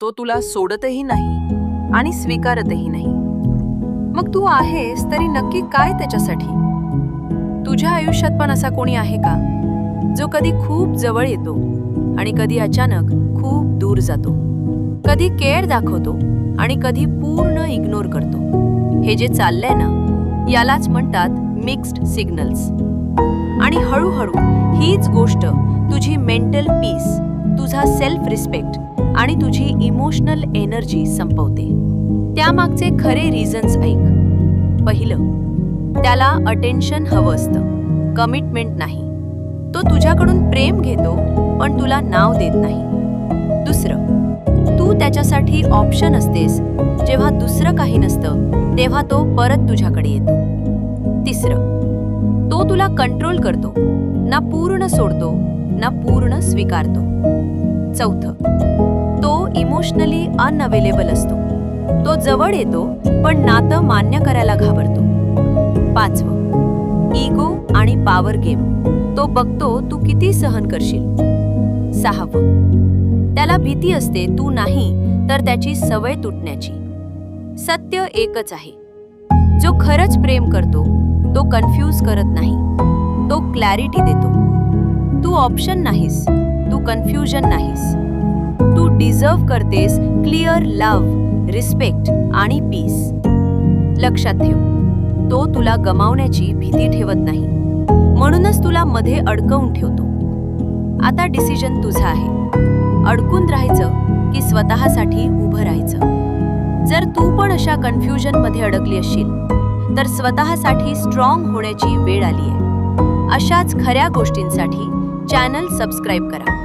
तो तुला सोडतही नाही आणि स्वीकारतही नाही. मग तू आहेस तरी नक्की काय त्याच्यासाठी? तुझ्या आयुष्यात पण असा कोणी आहे का जो कधी खूप जवळ येतो आणि कधी अचानक खूप दूर जातो, कधी केअर दाखवतो आणि कधी पूर्ण इग्नोर करतो? हे जे चाललंय ना, यालाच म्हणतात मिक्स्ड सिग्नल्स. आणि हळूहळू हीच गोष्ट तुझी मेंटल पीस, तुझा सेल्फ रिस्पेक्ट आणि तुझी इमोशनल एनर्जी संपवते. त्यामागचे खरे रिझन्स ऐक. पहिलं, त्याला अटेन्शन हवं असतं, कमिटमेंट नाही. तो तुझ्याकडून प्रेम घेतो पण तुला नाव देत नाही. दुसरं, तू त्याच्यासाठी ऑप्शन असतेस. जेव्हा दुसरं काही नसतं तेव्हा तो परत तुझ्याकडे येतो. तिसरं, तो तुला कंट्रोल करतो, ना पूर्ण सोडतो ना पूर्ण स्वीकारतो. चौथं, तो इमोशनली अनअवेलेबल असतो. तो जवळ येतो पण नातं मान्य करायला घाबरतो. पाचवं, इगो आणि पॉवर गेम. तो बघतो तू किती सहन करशील. सहावं, त्याला भीती असते तू नाही तर त्याची सवय तुटण्याची. सत्य एकच आहे, जो खरंच प्रेम करतो तो कन्फ्यूज करत नाही, तो क्लॅरिटी देतो. तू ऑप्शन नाहीस, तू कन्फ्युजन नाहीस. तू डिझर्व करतेस क्लिअर लव्ह, रिस्पेक्ट आणि पीस. लक्षात ठेव, तो तुला गमावण्याची भीती ठेवत नाही, म्हणूनच तुला मध्ये अडकवून ठेवतो. आता डिसिजन तुझा आहे, अडकून राहायचं की स्वतःसाठी उभं राहायचं. जर तू पण अशा कन्फ्युजनमध्ये अडकली असशील तर स्वतःसाठी स्ट्रॉंग होण्याची वेळ आली आहे. अशाच खऱ्या गोष्टींसाठी चॅनल सबस्क्राईब करा.